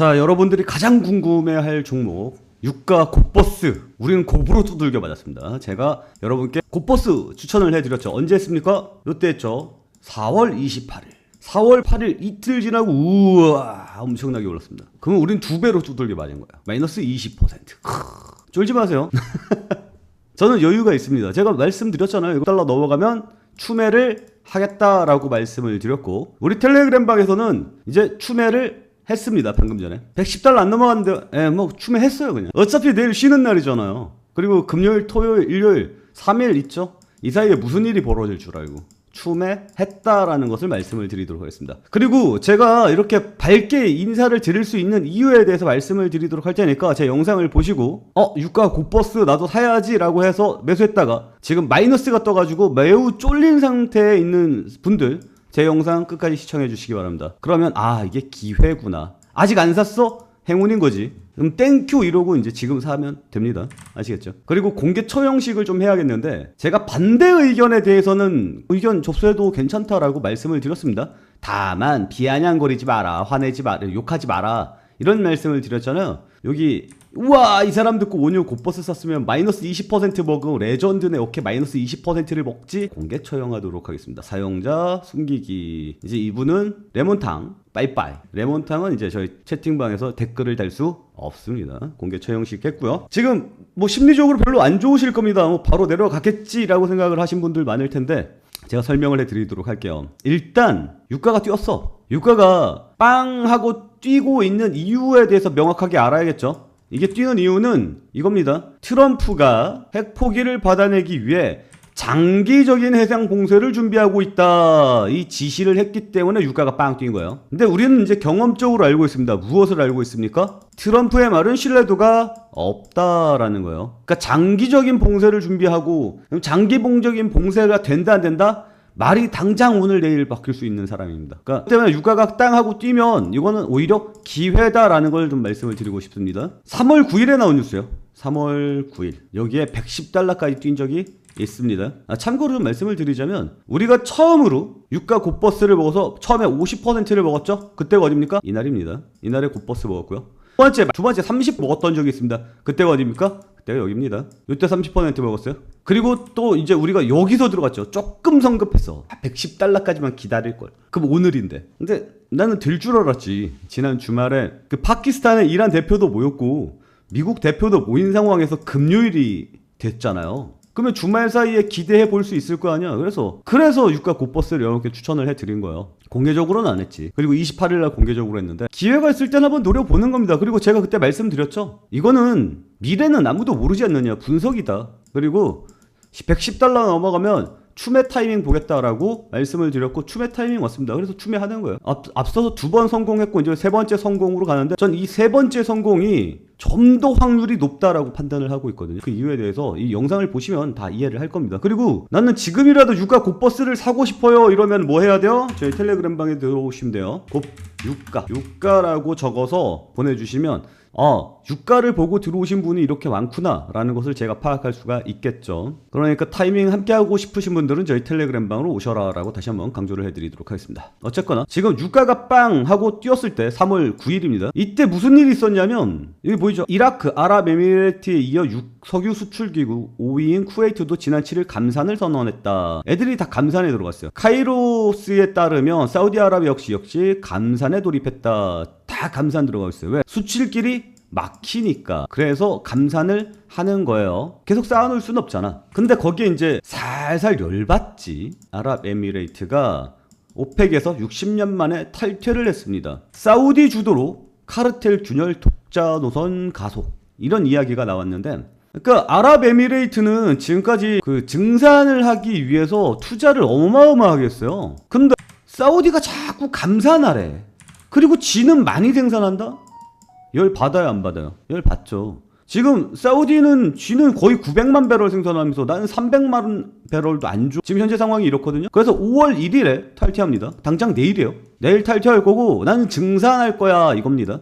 자, 여러분들이 가장 궁금해할 종목 유가 곧버스. 우리는 곱으로 두들겨 맞았습니다. 제가 여러분께 곧버스 추천을 해드렸죠. 언제 했습니까? 요때 했죠. 4월 28일 4월 8일 이틀 지나고 우와 엄청나게 올랐습니다. 그러면 우린 2배로 두들겨 맞은 거야. 마이너스 20%. 쫄지 마세요. 저는 여유가 있습니다. 제가 말씀드렸잖아요. 이거 달러 넘어가면 추매를 하겠다라고 말씀을 드렸고, 우리 텔레그램 방에서는 이제 추매를 했습니다. 방금 전에 110달러 안 넘어갔는데 뭐 추매했어요. 그냥 어차피 내일 쉬는 날이잖아요. 그리고 금요일 토요일 일요일 3일 있죠. 이 사이에 무슨 일이 벌어질 줄 알고 추매했다라는 것을 말씀을 드리도록 하겠습니다. 그리고 제가 이렇게 밝게 인사를 드릴 수 있는 이유에 대해서 말씀을 드리도록 할 테니까 제 영상을 보시고 유가 곧버스 나도 사야지 라고 해서 매수했다가 지금 마이너스가 떠가지고 매우 쫄린 상태에 있는 분들 제 영상 끝까지 시청해 주시기 바랍니다. 그러면 이게 기회구나. 아직 안 샀어? 행운인 거지. 그럼 땡큐 이러고 이제 지금 사면 됩니다. 아시겠죠? 그리고 공개 처형식을 좀 해야겠는데, 제가 반대 의견에 대해서는 의견 접수해도 괜찮다라고 말씀을 드렸습니다. 다만 비아냥거리지 마라, 화내지 마라, 욕하지 마라 이런 말씀을 드렸잖아요. 여기 우와 이 사람 듣고 오늘 곧버스 샀으면 마이너스 20% 먹은 레전드네. 오케이 마이너스 20%를 먹지. 공개 처형하도록 하겠습니다. 사용자 숨기기. 이제 이분은 레몬탕 빠이빠이. 레몬탕은 이제 저희 채팅방에서 댓글을 달 수 없습니다. 공개 처형식 했고요. 지금 뭐 심리적으로 별로 안 좋으실 겁니다. 뭐 바로 내려가겠지라고 생각을 하신 분들 많을 텐데 제가 설명을 해드리도록 할게요. 일단 유가가 뛰었어. 유가가 빵 하고 뛰고 있는 이유에 대해서 명확하게 알아야겠죠. 이게 뛰는 이유는 이겁니다. 트럼프가 핵 포기를 받아내기 위해 장기적인 해상 봉쇄를 준비하고 있다, 이 지시를 했기 때문에 유가가 빵 뛴 거예요. 근데 우리는 이제 경험적으로 알고 있습니다. 무엇을 알고 있습니까? 트럼프의 말은 신뢰도가 없다라는 거예요. 그러니까 장기적인 봉쇄를 준비하고, 장기봉적인 봉쇄가 된다 안 된다? 말이 당장 오늘 내일 바뀔 수 있는 사람입니다. 그러니까 때문에 유가가 땅 하고 뛰면 이거는 오히려 기회다라는 걸 좀 말씀을 드리고 싶습니다. 3월 9일에 나온 뉴스예요. 3월 9일 여기에 110달러까지 뛴 적이 있습니다. 참고로 좀 말씀을 드리자면, 우리가 처음으로 유가 곧버스를 먹어서 처음에 50%를 먹었죠. 그때가 어딥니까? 이날입니다. 이날에 곧버스 먹었고요. 두 번째 30 먹었던 적이 있습니다. 그때가 어딥니까? 그때가 여기입니다. 이때 30% 먹었어요. 그리고 또 이제 우리가 여기서 들어갔죠. 조금 성급했어. 110달러까지만 기다릴걸. 그럼 오늘인데. 근데 나는 될 줄 알았지. 지난 주말에 그 파키스탄의 이란 대표도 모였고 미국 대표도 모인 상황에서 금요일이 됐잖아요. 그러면 주말 사이에 기대해 볼 수 있을 거 아니야. 그래서 유가 곧버스를 여러분께 추천을 해드린 거예요. 공개적으로는 안 했지. 그리고 28일날 공개적으로 했는데 기회가 있을 땐 한번 노려보는 겁니다. 그리고 제가 그때 말씀드렸죠. 이거는 미래는 아무도 모르지 않느냐, 분석이다. 그리고 110달러 넘어가면 추매 타이밍 보겠다라고 말씀을 드렸고 추매 타이밍 왔습니다. 그래서 추매하는 거예요. 앞서서 2번 성공했고 이제 3번째 성공으로 가는데, 전 이 3번째 성공이 좀 더 확률이 높다라고 판단을 하고 있거든요. 그 이유에 대해서 이 영상을 보시면 다 이해를 할 겁니다. 그리고 나는 지금이라도 유가 곧버스를 사고 싶어요 이러면 뭐 해야 돼요? 저희 텔레그램 방에 들어오시면 돼요. 유가라고 적어서 보내주시면 유가를 보고 들어오신 분이 이렇게 많구나 라는 것을 제가 파악할 수가 있겠죠. 그러니까 타이밍 함께 하고 싶으신 분들은 저희 텔레그램 방으로 오셔라 라고 다시 한번 강조를 해드리도록 하겠습니다. 어쨌거나 지금 유가가 빵 하고 뛰었을 때 3월 9일입니다. 이때 무슨 일이 있었냐면, 여기 보이죠? 이라크, 아랍에미레이트에 이어 석유 수출기구 5위인 쿠웨이트도 지난 7일 감산을 선언했다. 애들이 다 감산에 들어갔어요. 카이로스에 따르면 사우디아라비아 역시 감산에 돌입했다. 다 감산 들어가고 있어요. 왜? 수출길이 막히니까. 그래서 감산을 하는 거예요. 계속 쌓아놓을 수는 없잖아. 근데 거기에 이제 살살 열받지. 아랍에미레이트가 오펙에서 60년 만에 탈퇴를 했습니다. 사우디 주도로 카르텔 균열 독자 노선 가속, 이런 이야기가 나왔는데, 그러니까 아랍에미레이트는 지금까지 그 증산을 하기 위해서 투자를 어마어마하게 했어요. 근데 사우디가 자꾸 감산하래. 그리고 지는 많이 생산한다? 열 받아요 안 받아요? 열 받죠. 지금 사우디는 지는 거의 900만 배럴 생산하면서 나는 300만 배럴도 안 줘. 지금 현재 상황이 이렇거든요. 그래서 5월 1일에 탈퇴합니다. 당장 내일이에요. 내일 탈퇴할 거고 나는 증산할 거야 이겁니다.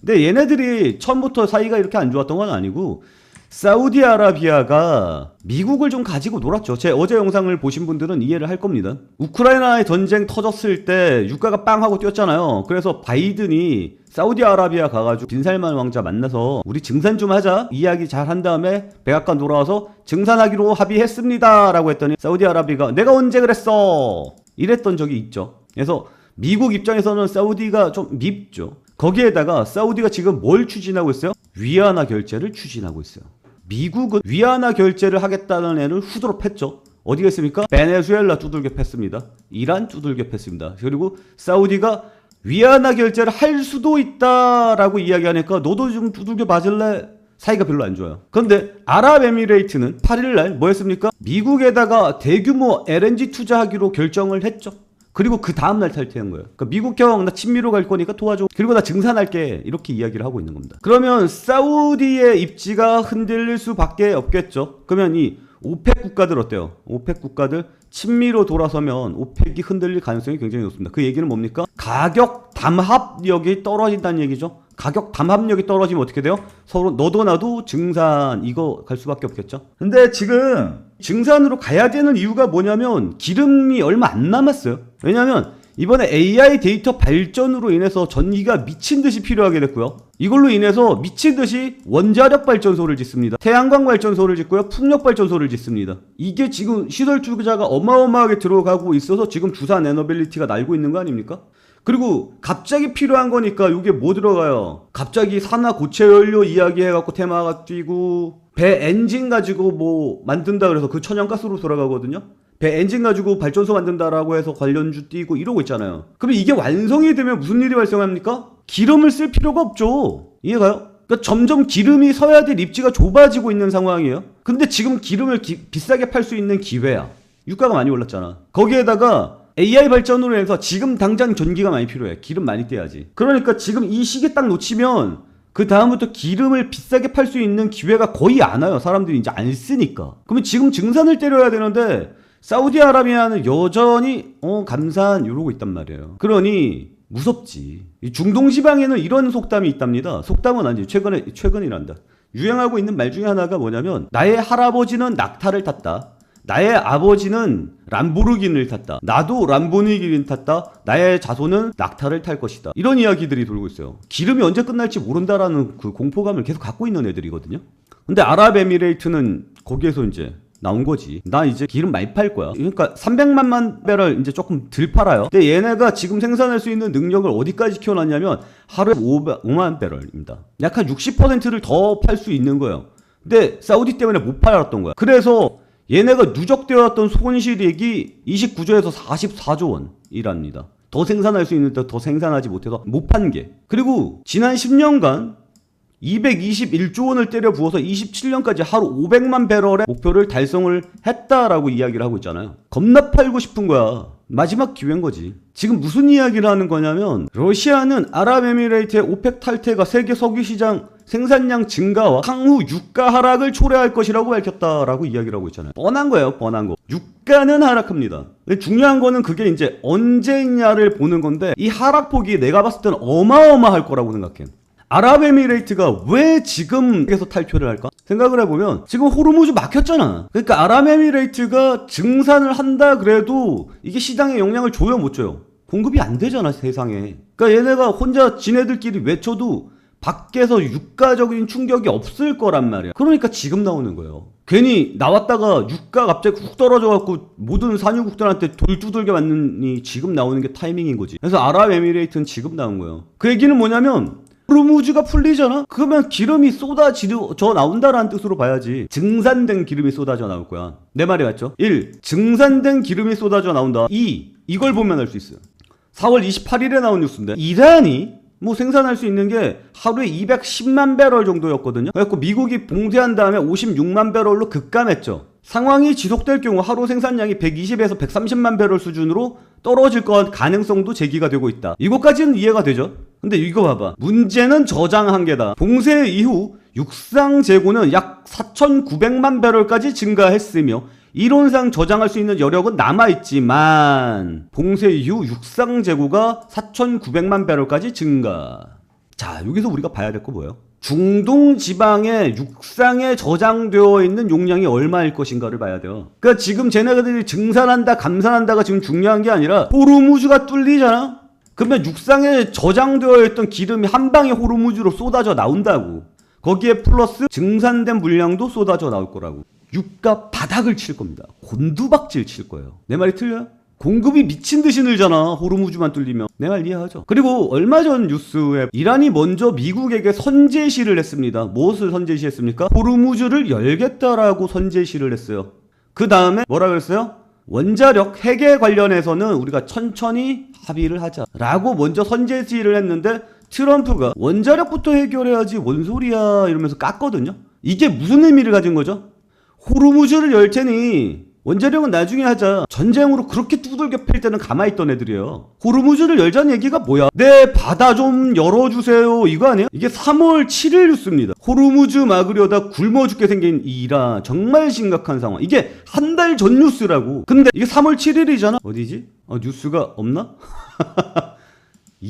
근데 얘네들이 처음부터 사이가 이렇게 안 좋았던 건 아니고 사우디아라비아가 미국을 좀 가지고 놀았죠. 제 어제 영상을 보신 분들은 이해를 할 겁니다. 우크라이나의 전쟁 터졌을 때 유가가 빵 하고 뛰었잖아요. 그래서 바이든이 사우디아라비아 가가지고 빈살만 왕자 만나서 우리 증산 좀 하자 이야기 잘 한 다음에 백악관 돌아와서 증산하기로 합의했습니다 라고 했더니 사우디아라비아가 내가 언제 그랬어 이랬던 적이 있죠. 그래서 미국 입장에서는 사우디가 좀 밉죠. 거기에다가 사우디가 지금 뭘 추진하고 있어요? 위안화 결제를 추진하고 있어요. 미국은 위안화 결제를 하겠다는 애를 후드로 팼죠. 어디가 있습니까? 베네수엘라 두들겨 팼습니다. 이란 두들겨 팼습니다. 그리고 사우디가 위안화 결제를 할 수도 있다라고 이야기하니까 너도 좀 두들겨 맞을래? 사이가 별로 안 좋아요. 그런데 아랍에미레이트는 8일날 뭐 했습니까? 미국에다가 대규모 LNG 투자하기로 결정을 했죠. 그리고 그 다음날 탈퇴한 거예요. 그러니까 미국 형 나 친미로 갈 거니까 도와줘. 그리고 나 증산할게. 이렇게 이야기를 하고 있는 겁니다. 그러면 사우디의 입지가 흔들릴 수밖에 없겠죠. 그러면 이 오펙 국가들 어때요? 오펙 국가들 친미로 돌아서면 오펙이 흔들릴 가능성이 굉장히 높습니다. 그 얘기는 뭡니까? 가격 담합력이 떨어진다는 얘기죠. 가격 담합력이 떨어지면 어떻게 돼요? 서로 너도 나도 증산 이거 갈 수밖에 없겠죠. 근데 지금 증산으로 가야 되는 이유가 뭐냐면 기름이 얼마 안 남았어요. 왜냐면 이번에 AI 데이터 발전으로 인해서 전기가 미친 듯이 필요하게 됐고요. 이걸로 인해서 미친 듯이 원자력 발전소를 짓습니다. 태양광 발전소를 짓고요. 풍력 발전소를 짓습니다. 이게 지금 시설 투자가 어마어마하게 들어가고 있어서 지금 두산 에너빌리티가 날고 있는 거 아닙니까? 그리고 갑자기 필요한 거니까 이게 뭐 들어가요? 갑자기 산화 고체 연료 이야기해갖고 테마가 뛰고 배 엔진 가지고 뭐 만든다 그래서 그 천연가스로 돌아가거든요. 배 엔진 가지고 발전소 만든다라고 해서 관련주 뛰고 이러고 있잖아요. 그럼 이게 완성이 되면 무슨 일이 발생합니까? 기름을 쓸 필요가 없죠. 이해가요? 그러니까 점점 기름이 서야 될 입지가 좁아지고 있는 상황이에요. 근데 지금 기름을 비싸게 팔 수 있는 기회야. 유가가 많이 올랐잖아. 거기에다가 AI 발전으로 해서 지금 당장 전기가 많이 필요해. 기름 많이 떼야지. 그러니까 지금 이 시기 딱 놓치면 그 다음부터 기름을 비싸게 팔 수 있는 기회가 거의 안 와요. 사람들이 이제 안 쓰니까. 그러면 지금 증산을 때려야 되는데 사우디아라비아는 여전히 감산 이러고 있단 말이에요. 그러니 무섭지. 이 중동 지방에는 이런 속담이 있답니다. 속담은 아니지. 최근이란다. 유행하고 있는 말 중에 하나가 뭐냐면 나의 할아버지는 낙타를 탔다. 나의 아버지는 람보르기니를 탔다. 나도 람보르기니를 탔다. 나의 자손은 낙타를 탈 것이다. 이런 이야기들이 돌고 있어요. 기름이 언제 끝날지 모른다라는 그 공포감을 계속 갖고 있는 애들이거든요. 근데 아랍에미레이트는 거기에서 이제 나온 거지. 나 이제 기름 많이 팔 거야. 그러니까 300만 배럴 이제 조금 덜 팔아요. 근데 얘네가 지금 생산할 수 있는 능력을 어디까지 키워놨냐면 하루에 5만 배럴입니다. 약 한 60%를 더 팔 수 있는 거예요. 근데 사우디 때문에 못 팔았던 거야. 그래서 얘네가 누적되어 왔던 손실액이 29조에서 44조 원이랍니다. 더 생산할 수 있는데 더 생산하지 못해서 못 판 게. 그리고 지난 10년간 221조 원을 때려 부어서 27년까지 하루 500만 배럴의 목표를 달성을 했다라고 이야기를 하고 있잖아요. 겁나 팔고 싶은 거야. 마지막 기회인 거지. 지금 무슨 이야기를 하는 거냐면 러시아는 아랍에미레이트의 오펙 탈퇴가 세계 석유시장 생산량 증가와 향후 유가 하락을 초래할 것이라고 밝혔다라고 이야기를 하고 있잖아요. 뻔한 거예요. 뻔한 거. 유가는 하락합니다. 중요한 거는 그게 이제 언제냐를 보는 건데 이 하락폭이 내가 봤을 때는 어마어마할 거라고 생각해. 아랍에미레이트가 왜 지금 여기서 탈퇴를 할까? 생각을 해보면 지금 호르무즈 막혔잖아. 그러니까 아랍에미레이트가 증산을 한다 그래도 이게 시장에 영향을 줘요 못 줘요? 공급이 안 되잖아 세상에. 그러니까 얘네가 혼자 지네들끼리 외쳐도 밖에서 유가적인 충격이 없을 거란 말이야. 그러니까 지금 나오는 거예요. 괜히 나왔다가 유가 갑자기 훅 떨어져갖고 모든 산유국들한테 돌 두들겨 맞느니 지금 나오는 게 타이밍인 거지. 그래서 아랍에미레이트는 지금 나온 거예요. 그 얘기는 뭐냐면 호르무즈가 풀리잖아? 그러면 기름이 쏟아져 나온다라는 뜻으로 봐야지. 증산된 기름이 쏟아져 나올 거야. 내 말이 맞죠? 1. 증산된 기름이 쏟아져 나온다. 2. 이걸 보면 알 수 있어요. 4월 28일에 나온 뉴스인데 이란이 뭐 생산할 수 있는 게 하루에 210만 배럴 정도였거든요. 그래서 미국이 봉쇄한 다음에 56만 배럴로 급감했죠. 상황이 지속될 경우 하루 생산량이 120에서 130만 배럴 수준으로 떨어질 것 가능성도 제기가 되고 있다. 이것까지는 이해가 되죠? 근데 이거 봐봐. 문제는 저장 한계다. 봉쇄 이후 육상 재고는 약 4,900만 배럴까지 증가했으며 이론상 저장할 수 있는 여력은 남아있지만 봉쇄 이후 육상 재고가 4,900만 배럴까지 증가. 자, 여기서 우리가 봐야 될 거 뭐예요? 중동 지방의 육상에 저장되어 있는 용량이 얼마일 것인가를 봐야 돼요. 그러니까 지금 쟤네들이 증산한다 감산한다가 지금 중요한 게 아니라 호르무즈가 뚫리잖아? 그러면 육상에 저장되어 있던 기름이 한 방에 호르무즈로 쏟아져 나온다고. 거기에 플러스 증산된 물량도 쏟아져 나올 거라고. 유가 바닥을 칠 겁니다. 곤두박질 칠 거예요. 내 말이 틀려요? 공급이 미친 듯이 늘잖아. 호르무즈만 뚫리면. 내 말 이해하죠? 그리고 얼마 전 뉴스에 이란이 먼저 미국에게 선제시를 했습니다. 무엇을 선제시했습니까? 호르무즈를 열겠다라고 선제시를 했어요. 그 다음에 뭐라 그랬어요? 원자력 핵에 관련해서는 우리가 천천히 합의를 하자라고 먼저 선제시를 했는데 트럼프가 원자력부터 해결해야지 뭔 소리야 이러면서 깠거든요. 이게 무슨 의미를 가진 거죠? 호르무즈를 열 테니 원자력은 나중에 하자. 전쟁으로 그렇게 두들겨 팰 때는 가만히 있던 애들이에요. 호르무즈를 열자는 얘기가 뭐야? 네, 바다 좀 열어주세요. 이거 아니에요? 이게 3월 7일 뉴스입니다. 호르무즈 막으려다 굶어 죽게 생긴 이란. 정말 심각한 상황. 이게 한 달 전 뉴스라고. 근데 이게 3월 7일이잖아? 어디지? 뉴스가 없나?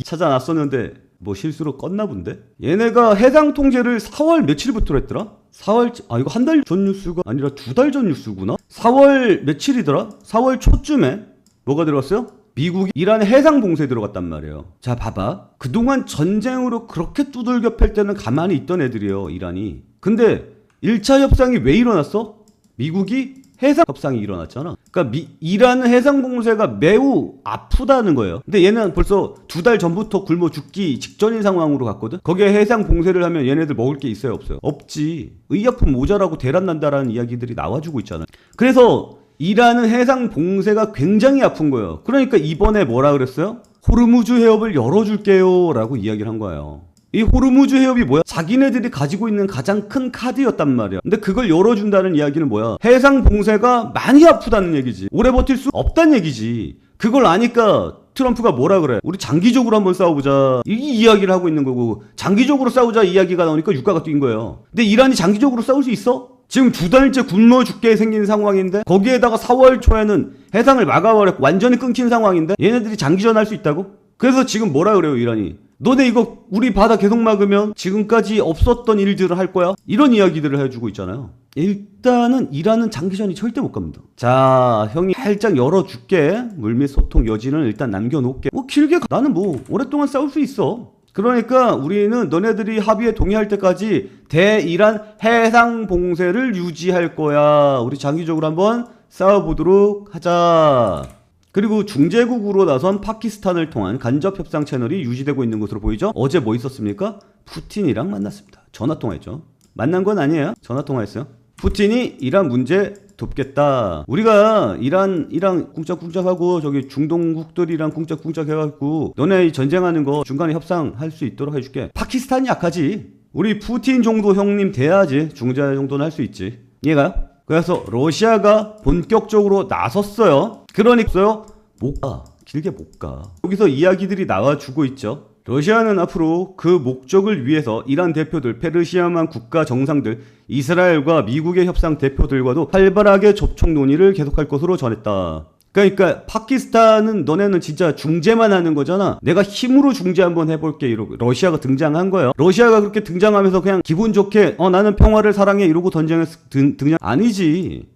찾아놨었는데 뭐 실수로 껐나 본데? 얘네가 해상 통제를 4월 며칠부터 했더라? 4월, 이거 한 달 전 뉴스가 아니라 2달 전 뉴스구나? 4월 며칠이더라? 4월 초쯤에 뭐가 들어갔어요? 미국이 이란의 해상 봉쇄에 들어갔단 말이에요. 자, 봐봐. 그동안 전쟁으로 그렇게 두들겨 팰 때는 가만히 있던 애들이에요, 이란이. 근데 1차 협상이 왜 일어났어? 미국이 해상 협상이 일어났잖아. 그러니까 이란은 해상 봉쇄가 매우 아프다는 거예요. 근데 얘는 벌써 2달 전부터 굶어 죽기 직전인 상황으로 갔거든. 거기에 해상 봉쇄를 하면 얘네들 먹을 게 있어요, 없어요? 없지. 의약품 모자라고 대란 난다라는 이야기들이 나와주고 있잖아. 그래서 이란은 해상 봉쇄가 굉장히 아픈 거예요. 그러니까 이번에 뭐라 그랬어요? 호르무즈 해협을 열어줄게요 라고 이야기를 한 거예요. 이 호르무즈 해협이 뭐야? 자기네들이 가지고 있는 가장 큰 카드였단 말이야. 근데 그걸 열어준다는 이야기는 뭐야? 해상 봉쇄가 많이 아프다는 얘기지. 오래 버틸 수 없다는 얘기지. 그걸 아니까 트럼프가 뭐라 그래? 우리 장기적으로 한번 싸워보자. 이 이야기를 하고 있는 거고, 장기적으로 싸우자 이야기가 나오니까 유가가 뛴 거예요. 근데 이란이 장기적으로 싸울 수 있어? 지금 2달째 굶어 죽게 생긴 상황인데, 거기에다가 4월 초에는 해상을 막아버렸고 완전히 끊긴 상황인데 얘네들이 장기전 할 수 있다고? 그래서 지금 뭐라 그래요, 이란이? 너네 이거 우리 바다 계속 막으면 지금까지 없었던 일들을 할 거야? 이런 이야기들을 해주고 있잖아요. 일단은 이란은 장기전이 절대 못 갑니다. 자, 형이 살짝 열어줄게. 물밑 소통 여지는 일단 남겨놓을게. 길게 나는 오랫동안 싸울 수 있어. 그러니까 우리는 너네들이 합의에 동의할 때까지 대이란 해상 봉쇄를 유지할 거야. 우리 장기적으로 한번 싸워보도록 하자. 그리고 중재국으로 나선 파키스탄을 통한 간접 협상 채널이 유지되고 있는 것으로 보이죠? 어제 뭐 있었습니까? 푸틴이랑 만났습니다. 전화통화했죠. 만난 건 아니에요. 전화통화했어요. 푸틴이 이란 문제 돕겠다. 우리가 이란이랑 꿍짝꿍짝하고 저기 중동국들이랑 꿍짝꿍짝 해갖고 너네 전쟁하는 거 중간에 협상할 수 있도록 해줄게. 파키스탄이 약하지. 우리 푸틴 정도 형님 돼야지 중재 정도는 할 수 있지. 이해가요? 그래서 러시아가 본격적으로 나섰어요. 그러니까요, 못 가. 길게 못 가. 여기서 이야기들이 나와주고 있죠. 러시아는 앞으로 그 목적을 위해서 이란 대표들, 페르시아만 국가 정상들, 이스라엘과 미국의 협상 대표들과도 활발하게 접촉 논의를 계속할 것으로 전했다. 그러니까 파키스탄은 너네는 진짜 중재만 하는 거잖아. 내가 힘으로 중재 한번 해볼게 이러고 러시아가 등장한 거예요. 러시아가 그렇게 등장하면서 그냥 기분 좋게 나는 평화를 사랑해 이러고 전쟁에서 등장 아니지.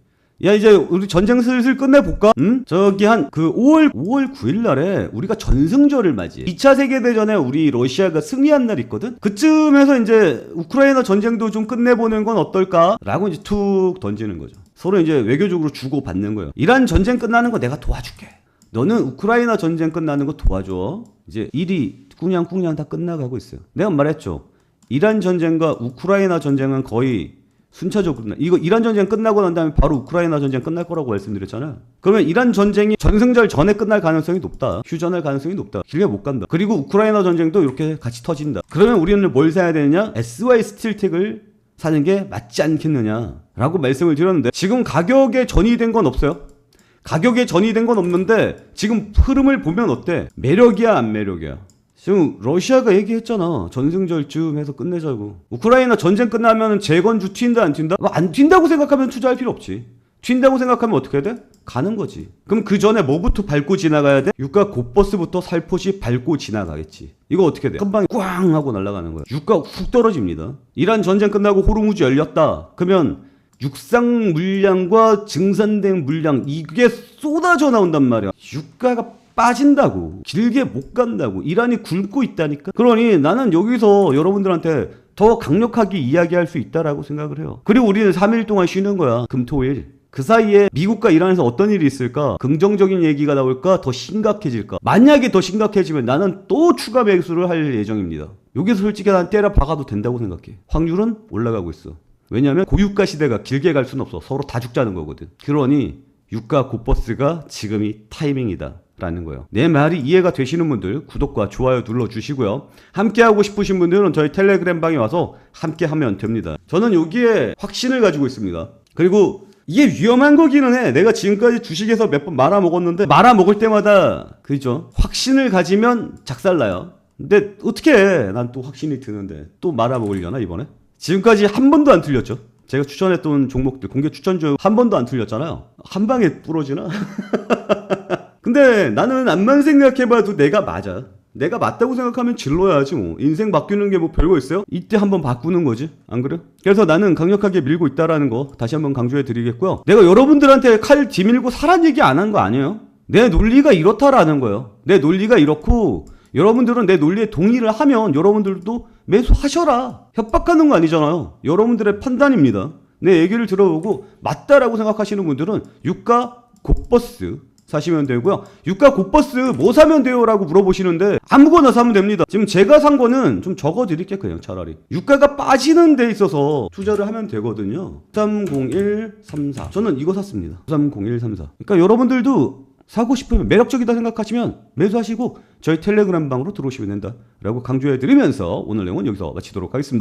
야, 이제 우리 전쟁 슬슬 끝내볼까? 응? 저기 한 5월 9일 날에 우리가 전승절을 맞이해. 2차 세계대전에 우리 러시아가 승리한 날 있거든? 그쯤에서 이제 우크라이나 전쟁도 좀 끝내보는 건 어떨까? 라고 이제 툭 던지는 거죠. 서로 이제 외교적으로 주고받는 거예요. 이란 전쟁 끝나는 거 내가 도와줄게. 너는 우크라이나 전쟁 끝나는 거 도와줘. 이제 일이 꿍냥꿍냥 다 끝나가고 있어요. 내가 말했죠. 이란 전쟁과 우크라이나 전쟁은 거의 순차적으로 이거 이란 전쟁 끝나고 난 다음에 바로 우크라이나 전쟁 끝날 거라고 말씀드렸잖아요. 그러면 이란 전쟁이 전승절 전에 끝날 가능성이 높다. 휴전할 가능성이 높다. 길게 못 간다. 그리고 우크라이나 전쟁도 이렇게 같이 터진다. 그러면 우리는 뭘 사야 되느냐? SY 스틸텍을 사는 게 맞지 않겠느냐라고 말씀을 드렸는데 지금 가격에 전이된 건 없어요. 가격에 전이된 건 없는데 지금 흐름을 보면 어때? 매력이야 안 매력이야? 지금 러시아가 얘기했잖아. 전승절쯤 해서 끝내자고. 우크라이나 전쟁 끝나면 재건주 튄다 안 튄다? 안 튄다고 생각하면 투자할 필요 없지. 튄다고 생각하면 어떻게 해야 돼? 가는 거지. 그럼 그 전에 뭐부터 밟고 지나가야 돼? 유가 곧버스부터 살포시 밟고 지나가겠지. 이거 어떻게 돼? 한 방에 꽝 하고 날아가는 거야. 유가 훅 떨어집니다. 이란 전쟁 끝나고 호르무즈 열렸다. 그러면 육상 물량과 증산된 물량 이게 쏟아져 나온단 말이야. 유가가 빠진다고. 길게 못 간다고. 이란이 굶고 있다니까. 그러니 나는 여기서 여러분들한테 더 강력하게 이야기할 수 있다라고 생각을 해요. 그리고 우리는 3일 동안 쉬는 거야. 금토일. 그 사이에 미국과 이란에서 어떤 일이 있을까? 긍정적인 얘기가 나올까? 더 심각해질까? 만약에 더 심각해지면 나는 또 추가 매수를 할 예정입니다. 여기서 솔직히 난 때려 박아도 된다고 생각해. 확률은 올라가고 있어. 왜냐하면 고유가 시대가 길게 갈 수는 없어. 서로 다 죽자는 거거든. 그러니 유가 곧버스가 지금이 타이밍이다 라는 거예요. 내 말이 이해가 되시는 분들 구독과 좋아요 눌러주시고요. 함께 하고 싶으신 분들은 저희 텔레그램 방에 와서 함께 하면 됩니다. 저는 여기에 확신을 가지고 있습니다. 그리고 이게 위험한 거기는 해. 내가 지금까지 주식에서 몇 번 말아먹었는데 말아먹을 때마다 그죠? 확신을 가지면 작살나요. 근데 어떻게 해? 난 또 확신이 드는데 또 말아먹으려나 이번에? 지금까지 한 번도 안 틀렸죠. 제가 추천했던 종목들 공개 추천 중 한 번도 안 틀렸잖아요. 한 방에 부러지나? 근데 나는 암만 생각해봐도 내가 맞아. 내가 맞다고 생각하면 질러야지 뭐. 인생 바뀌는 게 뭐 별거 있어요? 이때 한번 바꾸는 거지. 안 그래? 그래서 나는 강력하게 밀고 있다라는 거 다시 한번 강조해 드리겠고요. 내가 여러분들한테 칼 뒤밀고 사란 얘기 안 한 거 아니에요. 내 논리가 이렇다라는 거예요. 내 논리가 이렇고 여러분들은 내 논리에 동의를 하면 여러분들도 매수하셔라. 협박하는 거 아니잖아요. 여러분들의 판단입니다. 내 얘기를 들어보고 맞다라고 생각하시는 분들은 유가 곧버스 사시면 되고요. 유가 곧버스 뭐 사면 돼요? 라고 물어보시는데 아무거나 사면 됩니다. 지금 제가 산 거는 좀 적어드릴게요. 그냥 차라리. 유가가 빠지는 데 있어서 투자를 하면 되거든요. 30134 저는 이거 샀습니다. 30134 그러니까 여러분들도 사고 싶으면 매력적이다 생각하시면 매수하시고 저희 텔레그램 방으로 들어오시면 된다 라고 강조해 드리면서 오늘 내용은 여기서 마치도록 하겠습니다.